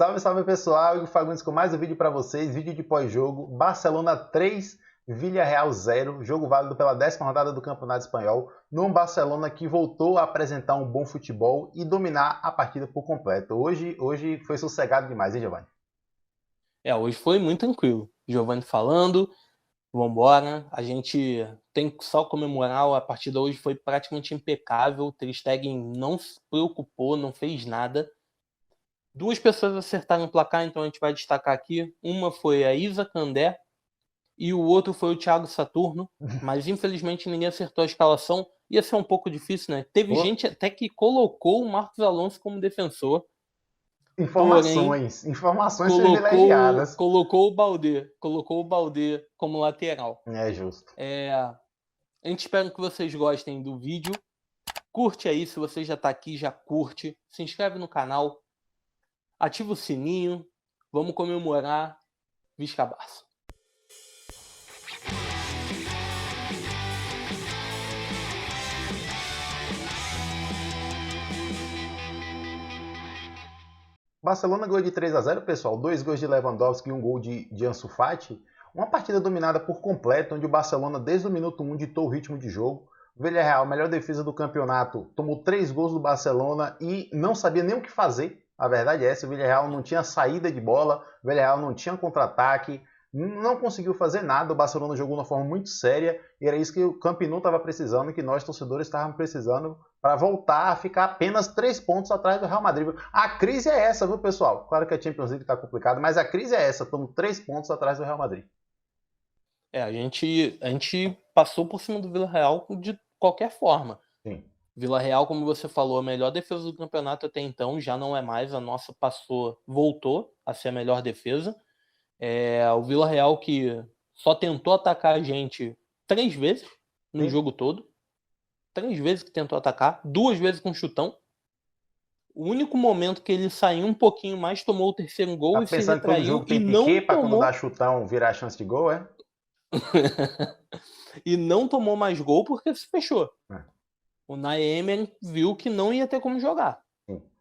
Salve, salve pessoal, Igor Fagundes com mais um vídeo para vocês, vídeo de pós-jogo, Barcelona 3, Villarreal 0, jogo válido pela 10ª rodada do Campeonato Espanhol, num Barcelona que voltou a apresentar um bom futebol e dominar a partida por completo. Hoje foi sossegado demais, hein, Giovanni? Hoje foi muito tranquilo. Giovanni falando, vambora. A gente tem que só comemorar, a partida hoje foi praticamente impecável. Ter Stegen não se preocupou, não fez nada. Duas pessoas acertaram o placar, então a gente vai destacar aqui. Uma foi a Isa Candé e o outro foi o Thiago Saturno, mas infelizmente ninguém acertou a escalação. Ia ser um pouco difícil, né? Teve gente até que colocou o Marcos Alonso como defensor, porém Informações colocou, privilegiadas. colocou o Baldé como lateral. É justo. A gente espera que vocês gostem do vídeo. Curte aí, se você já tá aqui, já curte. Se inscreve no canal. Ativa o sininho. Vamos comemorar Visca Barça. Barcelona ganhou de 3-0, pessoal. 2 gols de Lewandowski e um gol de Ansu Fati. Uma partida dominada por completo, onde o Barcelona, desde o minuto 1, ditou o ritmo de jogo. O Villarreal, melhor defesa do campeonato, tomou 3 gols do Barcelona e não sabia nem o que fazer. A verdade é essa, o Villarreal não tinha saída de bola, o Villarreal não tinha contra-ataque, não conseguiu fazer nada. O Barcelona jogou de uma forma muito séria e era isso que o Camp Nou estava precisando e que nós, torcedores, estávamos precisando para voltar a ficar apenas 3 pontos atrás do Real Madrid. A crise é essa, viu, pessoal? Claro que a Champions League está complicada, mas a crise é essa, estamos 3 pontos atrás do Real Madrid. A gente passou por cima do Villarreal de qualquer forma. Sim. Villarreal, como você falou, a melhor defesa do campeonato até então, já não é mais. A nossa voltou a ser a melhor defesa. O Villarreal que só tentou atacar a gente 3 vezes no jogo todo. 3 vezes que tentou atacar, 2 vezes com chutão. O único momento que ele saiu um pouquinho mais, tomou o terceiro gol Tá e se pensando que todo retraiu jogo e tem não piquê para quando dá tomou. chutão virar chance de gol, é? E não tomou mais gol porque se fechou. É. O Naemer viu que não ia ter como jogar.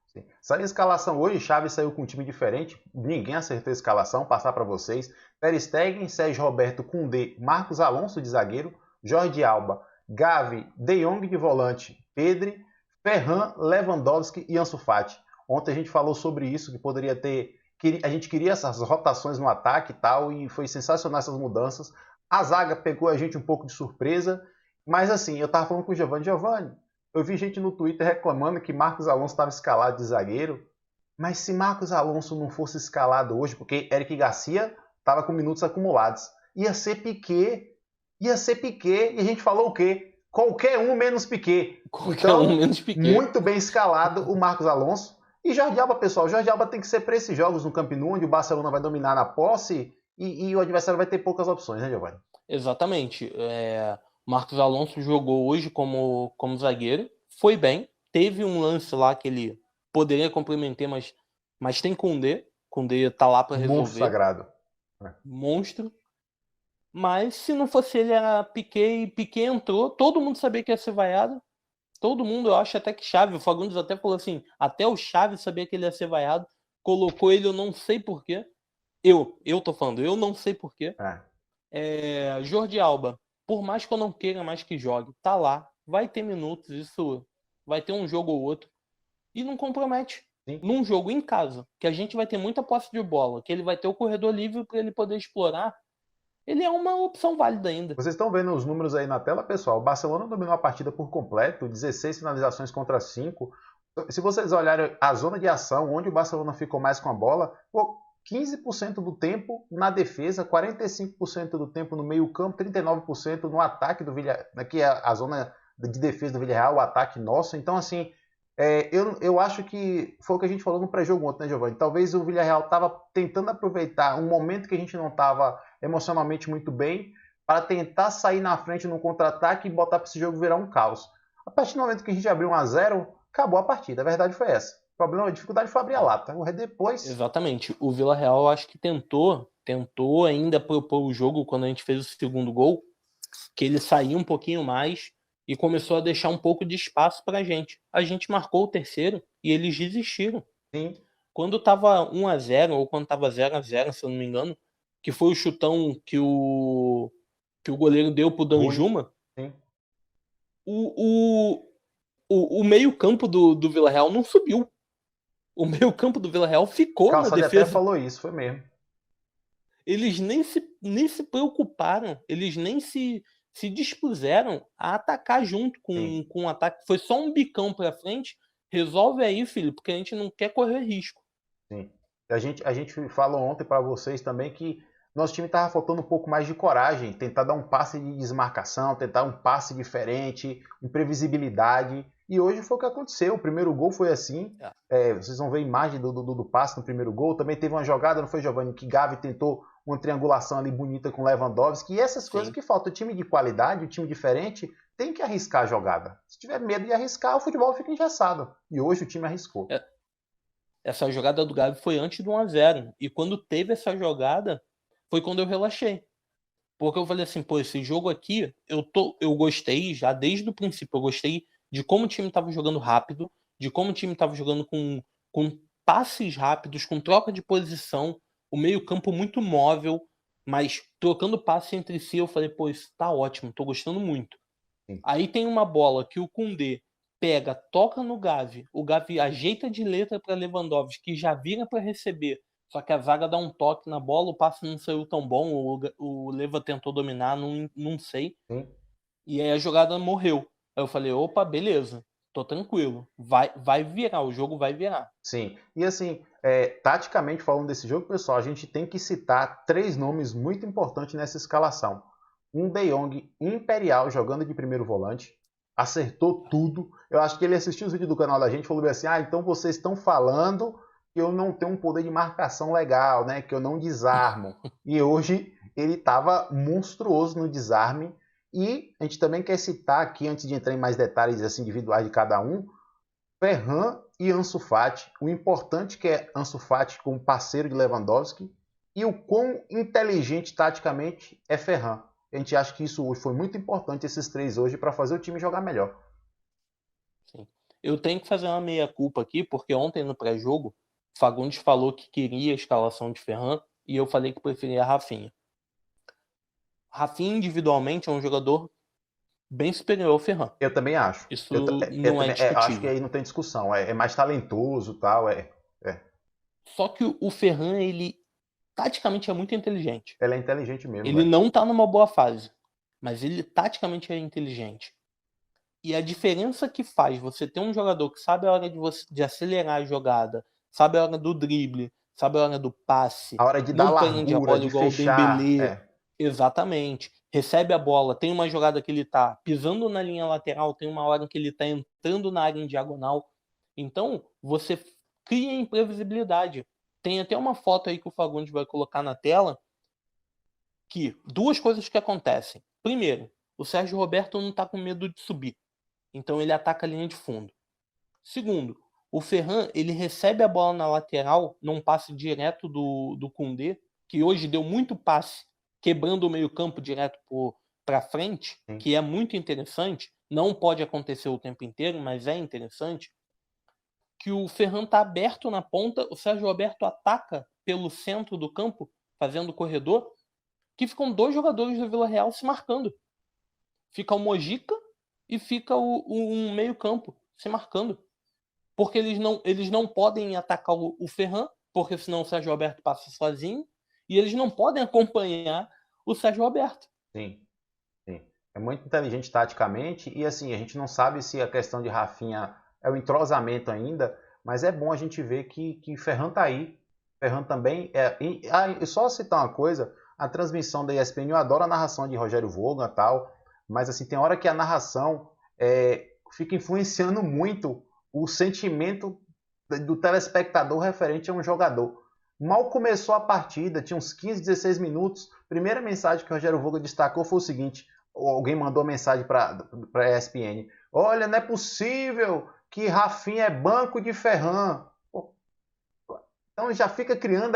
Sim. Saiu a escalação hoje, Xavi saiu com um time diferente, ninguém acertou a escalação, passar para vocês. Ter Stegen, Sérgio Roberto, Koundé, Marcos Alonso de zagueiro, Jordi Alba, Gavi, De Jong de volante, Pedri, Ferran, Lewandowski e Ansu Fati. Ontem a gente falou sobre isso, que poderia ter... A gente queria essas rotações no ataque e tal, e foi sensacional essas mudanças. A zaga pegou a gente um pouco de surpresa, mas assim, eu tava falando com o Giovanni, eu vi gente no Twitter reclamando que Marcos Alonso estava escalado de zagueiro, mas se Marcos Alonso não fosse escalado hoje, porque Eric Garcia estava com minutos acumulados, ia ser Piqué, e a gente falou o quê? Qualquer um menos Piqué. Muito bem escalado o Marcos Alonso. E Jordi Alba, pessoal, Jordi Alba tem que ser para esses jogos no Camp Nou, onde o Barcelona vai dominar na posse e o adversário vai ter poucas opções, né, Giovanni? Exatamente. Marcos Alonso jogou hoje como zagueiro, foi bem, teve um lance lá que ele poderia comprometer, mas tem Koundé tá lá para resolver. Monstro sagrado. Monstro. Mas se não fosse ele, era Piqué, e Piqué entrou, todo mundo sabia que ia ser vaiado. Todo mundo, eu acho até que Xavi, o Fagundes até falou assim, até o Xavi sabia que ele ia ser vaiado, colocou ele, eu não sei porquê. Eu tô falando, eu não sei porquê. Jordi Alba, por mais que eu não queira mais que jogue, tá lá, vai ter minutos, isso vai ter um jogo ou outro, e não compromete. Sim. Num jogo em casa, que a gente vai ter muita posse de bola, que ele vai ter o corredor livre para ele poder explorar, ele é uma opção válida ainda. Vocês estão vendo os números aí na tela, pessoal? O Barcelona dominou a partida por completo, 16 finalizações contra 5. Se vocês olharem a zona de ação, onde o Barcelona ficou mais com a bola, 15% do tempo na defesa, 45% do tempo no meio-campo, 39% no ataque do Villarreal, que é a zona de defesa do Villarreal, o ataque nosso. Então, assim, eu acho que foi o que a gente falou no pré-jogo ontem, né, Giovanni? Talvez o Villarreal estava tentando aproveitar um momento que a gente não estava emocionalmente muito bem para tentar sair na frente no contra-ataque e botar para esse jogo virar um caos. A partir do momento que a gente abriu 1-0, acabou a partida. A verdade foi essa. O problema, a dificuldade foi abrir a lata. Depois... Exatamente. O Villarreal, eu acho que tentou ainda propor o jogo quando a gente fez o segundo gol, que ele saiu um pouquinho mais e começou a deixar um pouco de espaço pra gente. A gente marcou o terceiro e eles desistiram. Sim. quando tava 1-0 ou quando tava 0-0, se eu não me engano, que foi o chutão que o goleiro deu pro Rui, Danjuma, sim. o meio-campo do Vila Real não subiu. O meio-campo do Vila Real ficou na Calçade até defesa. falou isso, foi mesmo. Eles nem se preocuparam, eles nem se dispuseram a atacar junto Sim, com o ataque. Foi só um bicão pra frente. Resolve aí, filho, porque a gente não quer correr risco. sim. A gente falou ontem para vocês também que nosso time estava faltando um pouco mais de coragem, tentar dar um passe de desmarcação, tentar um passe diferente, imprevisibilidade. E hoje foi o que aconteceu. O primeiro gol foi assim. Vocês vão ver a imagem do passe no primeiro gol. Também teve uma jogada, não foi, Giovanni, que Gavi tentou uma triangulação ali bonita com Lewandowski. E essas coisas que faltam. O time de qualidade, o time diferente, tem que arriscar a jogada. Se tiver medo de arriscar, o futebol fica engessado. E hoje o time arriscou. Essa jogada do Gavi foi antes do 1-0. E quando teve essa jogada, foi quando eu relaxei. Porque eu falei assim, pô, esse jogo aqui, eu gostei já desde o princípio. Eu gostei de como o time estava jogando rápido, de como o time estava jogando com passes rápidos, com troca de posição, o meio-campo muito móvel, mas trocando passe entre si. Eu falei, pô, isso tá ótimo, tô gostando muito. Sim. Aí tem uma bola que o Koundé pega, toca no Gavi, o Gavi ajeita de letra para Lewandowski, que já vira para receber. Só que a zaga dá um toque na bola, o passe não saiu tão bom, o Leva tentou dominar, não sei. Sim. E aí a jogada morreu. Aí eu falei, opa, beleza, tô tranquilo. Vai virar, o jogo vai virar. Sim, e assim, taticamente falando desse jogo, pessoal, a gente tem que citar 3 nomes muito importantes nessa escalação. Um De Jong imperial jogando de primeiro volante, acertou tudo. Eu acho que ele assistiu os vídeos do canal da gente e falou assim: ah, então vocês estão falando que eu não tenho um poder de marcação legal, né? Que eu não desarmo. E hoje ele estava monstruoso no desarme. E a gente também quer citar aqui, antes de entrar em mais detalhes assim, individuais de cada um, Ferran e Ansu Fati, o importante que é Ansu Fati como parceiro de Lewandowski e o quão inteligente taticamente é Ferran. A gente acha que isso hoje foi muito importante, esses 3 hoje, para fazer o time jogar melhor. Sim. Eu tenho que fazer uma meia-culpa aqui, porque ontem no pré-jogo, Fagundes falou que queria a escalação de Ferran e eu falei que preferia a Rafinha. Rafinha individualmente é um jogador bem superior ao Ferran. Eu também acho. Isso Eu não é também, acho que discutível. aí não tem discussão. É mais talentoso e tal. Só que o Ferran, ele taticamente é muito inteligente. Ele é inteligente mesmo, Ele velho. não tá numa boa fase, mas ele taticamente é inteligente. E a diferença que faz você ter um jogador que sabe a hora de acelerar a jogada, sabe a hora do drible, sabe a hora do passe, A hora de dar não prende a largura, bola de igual o fechar. Dembélé, exatamente, recebe a bola, tem uma jogada que ele tá pisando na linha lateral, tem uma hora que ele tá entrando na área em diagonal. Então, você cria imprevisibilidade. Tem até uma foto aí que o Fagundes vai colocar na tela, que 2 coisas que acontecem. Primeiro, o Sérgio Roberto não tá com medo de subir. Então ele ataca a linha de fundo. Segundo, o Ferran, ele recebe a bola na lateral, num passe direto do Koundé, que hoje deu muito passe, quebrando o meio-campo direto para frente, que é muito interessante. Não pode acontecer o tempo inteiro, mas é interessante. Que o Ferran tá aberto na ponta, o Sérgio Roberto ataca pelo centro do campo, fazendo o corredor, que ficam 2 jogadores do Vila Real se marcando. Fica o Mojica e fica um meio-campo se marcando. Porque eles não podem atacar o Ferran, porque senão o Sérgio Roberto passa sozinho, e eles não podem acompanhar o Sérgio Roberto. Sim, sim. É muito inteligente taticamente e assim, a gente não sabe se a questão de Rafinha é o entrosamento ainda, mas é bom a gente ver que Ferran tá aí. Ferran também e só citar uma coisa, a transmissão da ESPN, eu adoro a narração de Rogério Vogan e tal, mas assim, tem hora que a narração fica influenciando muito o sentimento do telespectador referente a um jogador. Mal começou a partida, tinha uns 15, 16 minutos. Primeira mensagem que o Rogério Voga destacou foi o seguinte: alguém mandou mensagem para a ESPN. Olha, não é possível que Rafinha é banco de Ferran. Então já fica criando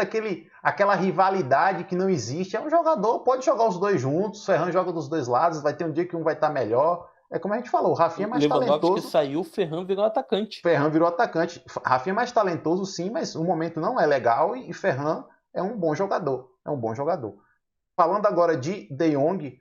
aquela rivalidade que não existe. É um jogador, pode jogar os dois juntos, Ferran joga dos 2 lados, vai ter um dia que um vai estar melhor. É como a gente falou, o Rafinha é mais Lewandowski talentoso. saiu, o Ferran virou atacante. Ferran virou atacante. Rafinha é mais talentoso, sim, mas o momento não é legal e Ferran é um bom jogador. É um bom jogador. Falando agora de De Jong,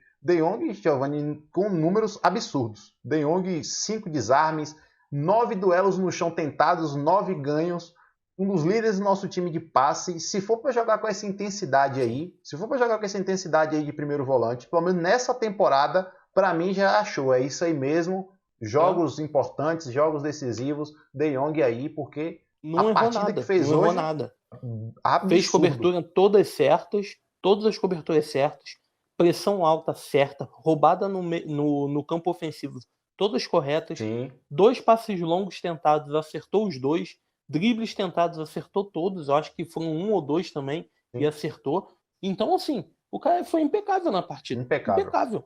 Giovanni, com números absurdos. De Jong, 5 desarmes, 9 duelos no chão tentados, 9 ganhos, um dos líderes do nosso time de passe. Se for para jogar com essa intensidade aí, de primeiro volante, pelo menos nessa temporada, para mim já achou. É isso aí mesmo. Jogos importantes, jogos decisivos, De Jong aí, porque não a partida nada, que fez não hoje, errou nada. absurdo. Fez cobertura todas as coberturas certas, pressão alta certa, roubada no campo ofensivo, todas corretas. Sim. 2 passes longos tentados, acertou os 2. Dribles tentados, acertou todos. Eu acho que foram 1 ou 2 também, sim, e acertou. Então, assim, o cara foi impecável na partida. Impecável.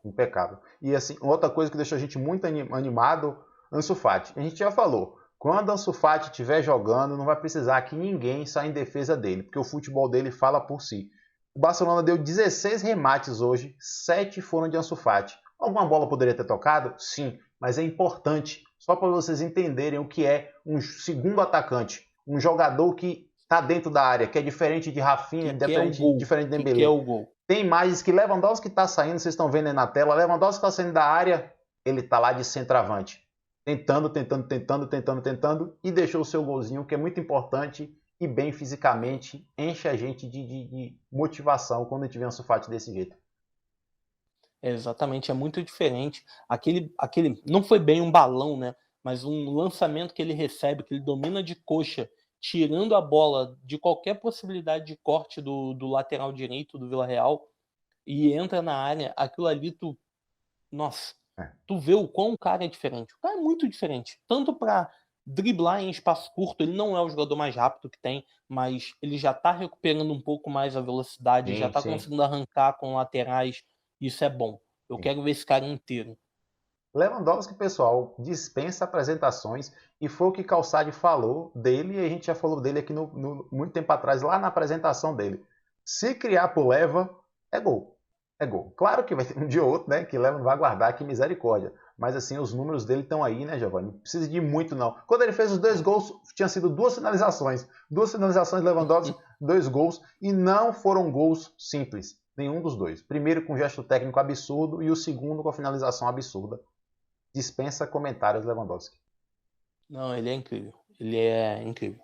E assim, outra coisa que deixou a gente muito animado, Ansu Fati. A gente já falou, quando Ansu Fati estiver jogando, não vai precisar que ninguém saia em defesa dele, porque o futebol dele fala por si. O Barcelona deu 16 remates hoje, 7 foram de Ansu Fati. Alguma bola poderia ter tocado? Sim, mas é importante, só para vocês entenderem o que é um segundo atacante, um jogador que está dentro da área, que é diferente de Rafinha, diferente de Dembélé. Que é o gol. Tem imagens que Lewandowski está saindo, vocês estão vendo aí na tela, Lewandowski está saindo da área, ele está lá de centroavante, tentando, e deixou o seu golzinho, que é muito importante e bem fisicamente, enche a gente de motivação quando a gente vê um Ansu Fati desse jeito. Exatamente, é muito diferente. Aquele não foi bem um balão, né? Mas um lançamento que ele recebe, que ele domina de coxa, tirando a bola de qualquer possibilidade de corte do lateral direito do Villarreal e entra na área, aquilo ali tu vê o quão o cara é diferente. O cara é muito diferente, tanto para driblar em espaço curto, ele não é o jogador mais rápido que tem, mas ele já tá recuperando um pouco mais a velocidade, já tá conseguindo arrancar com laterais, isso é bom. Eu quero ver esse cara inteiro. Lewandowski, pessoal, dispensa apresentações e foi o que Calçade falou dele e a gente já falou dele aqui muito tempo atrás, lá na apresentação dele. Se criar por Leva, é gol. É gol. Claro que vai ter um dia ou outro, né, que Leva não vai guardar, que misericórdia. Mas assim, os números dele estão aí, né, Giovanni? Não precisa de muito, não. Quando ele fez os 2 gols, tinha sido 2 finalizações. 2 finalizações de Lewandowski, 2 gols. E não foram gols simples. Nenhum dos dois. Primeiro com um gesto técnico absurdo e o segundo com a finalização absurda. Dispensa comentários, Lewandowski. Não, ele é incrível. Ele é incrível.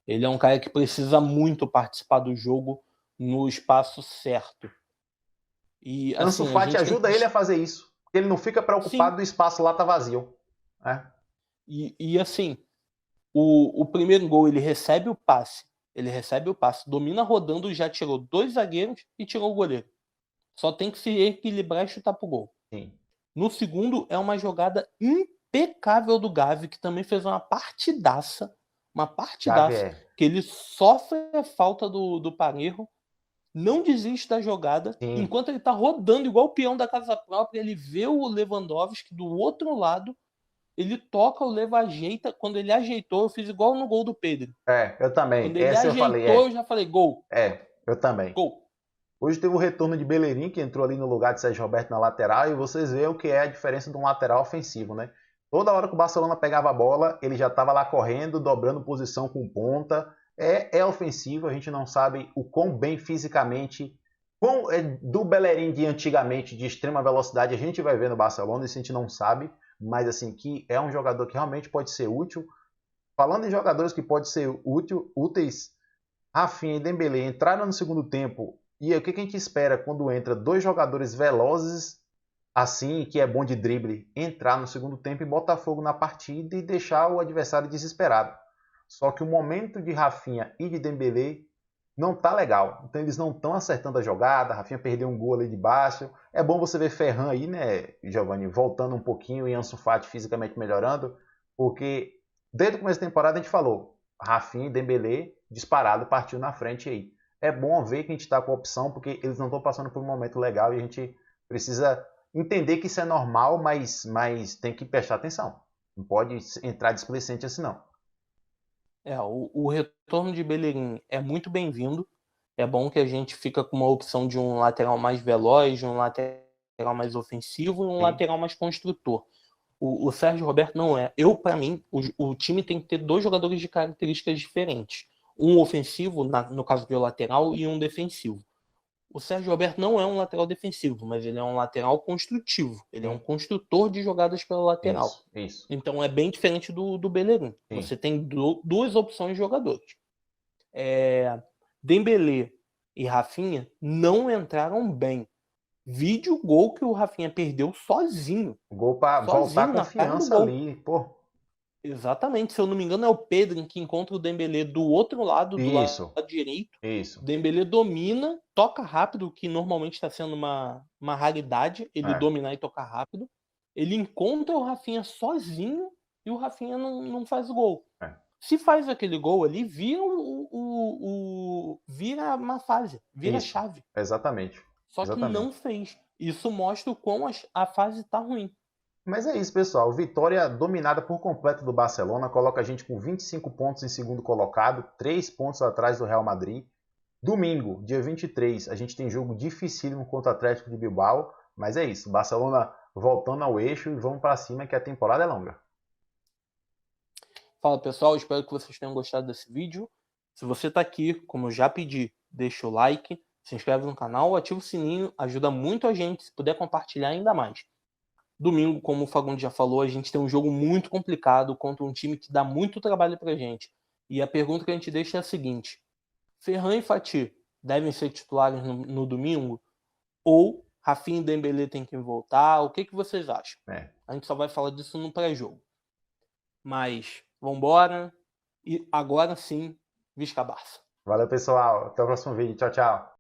Ele é um cara que precisa muito participar do jogo no espaço certo. E, assim, Ansu Fati ajuda ele a fazer isso. Ele não fica preocupado do espaço lá tá vazio. É. E assim, o primeiro gol, ele recebe o passe, domina rodando, já tirou 2 zagueiros e tirou o goleiro. Só tem que se equilibrar e chutar pro gol. Sim. No segundo, é uma jogada impecável do Gavi, que também fez uma partidaça, que ele sofre a falta do Parejo, não desiste da jogada, sim, enquanto ele tá rodando igual o peão da casa própria, ele vê o Lewandowski do outro lado, ele toca, o Leva ajeita, quando ele ajeitou, eu fiz igual no gol do Pedro. Eu também. Quando ele ajeitou, eu já falei, gol. Eu também. Gol. Hoje teve o retorno de Bellerin, que entrou ali no lugar de Sérgio Roberto na lateral, e vocês veem o que é a diferença de um lateral ofensivo, né? Toda hora que o Barcelona pegava a bola, ele já estava lá correndo, dobrando posição com ponta. É ofensivo, a gente não sabe o quão bem fisicamente, do Bellerin de antigamente, de extrema velocidade, a gente vai ver no Barcelona, isso a gente não sabe, mas assim, que é um jogador que realmente pode ser útil. Falando em jogadores que podem ser úteis, Rafinha e Dembélé entraram no segundo tempo. E o que a gente espera quando entra 2 jogadores velozes, assim, que é bom de drible, entrar no segundo tempo e botar fogo na partida e deixar o adversário desesperado. Só que o momento de Rafinha e de Dembélé não tá legal. Então eles não estão acertando a jogada, Rafinha perdeu um gol ali de baixo. É bom você ver Ferran aí, né, Giovanni, voltando um pouquinho e Ansu Fati fisicamente melhorando, porque desde o começo da temporada a gente falou, Rafinha e Dembélé disparado, partiu na frente aí. É bom ver que a gente está com a opção, porque eles não estão passando por um momento legal e a gente precisa entender que isso é normal, mas tem que prestar atenção. Não pode entrar displicente assim, não. O retorno de Bellerin é muito bem-vindo. É bom que a gente fica com uma opção de um lateral mais veloz, de um lateral mais ofensivo e um lateral mais construtor. O Sérgio Roberto não é. Para mim, o time tem que ter 2 jogadores de características diferentes. Um ofensivo, no caso do lateral, e um defensivo. O Sérgio Roberto não é um lateral defensivo, mas ele é um lateral construtivo. Ele é um construtor de jogadas pela lateral. Isso. Então é bem diferente do Bellerin. Você tem 2 opções de jogadores. Dembélé e Rafinha não entraram bem. Vide o gol que o Rafinha perdeu sozinho. O gol para voltar a confiança ali, pô. Exatamente, se eu não me engano é o Pedro que encontra o Dembélé do outro lado, do lado direito. Isso. O Dembélé domina, toca rápido, que normalmente está sendo uma raridade, ele dominar e tocar rápido. Ele encontra o Rafinha sozinho e o Rafinha não faz gol. Se faz aquele gol ali, vira vira uma fase, vira chave. Exatamente. Só que não fez. Isso mostra o quão a fase está ruim. Mas é isso, pessoal. Vitória dominada por completo do Barcelona. Coloca a gente com 25 pontos em segundo colocado, 3 pontos atrás do Real Madrid. Domingo, dia 23, a gente tem jogo dificílimo contra o Atlético de Bilbao. Mas é isso. Barcelona voltando ao eixo e vamos para cima que a temporada é longa. Fala, pessoal. Espero que vocês tenham gostado desse vídeo. Se você está aqui, como eu já pedi, deixa o like, se inscreve no canal, ativa o sininho. Ajuda muito a gente. Se puder compartilhar, ainda mais. Domingo, como o Fagundes já falou, a gente tem um jogo muito complicado contra um time que dá muito trabalho pra gente. E a pergunta que a gente deixa é a seguinte: Ferran e Fati devem ser titulares no domingo? Ou Rafinha e Dembélé tem que voltar? O que vocês acham? A gente só vai falar disso no pré-jogo. Mas, vambora. E agora sim, Visca Barça. Valeu, pessoal. Até o próximo vídeo. Tchau, tchau.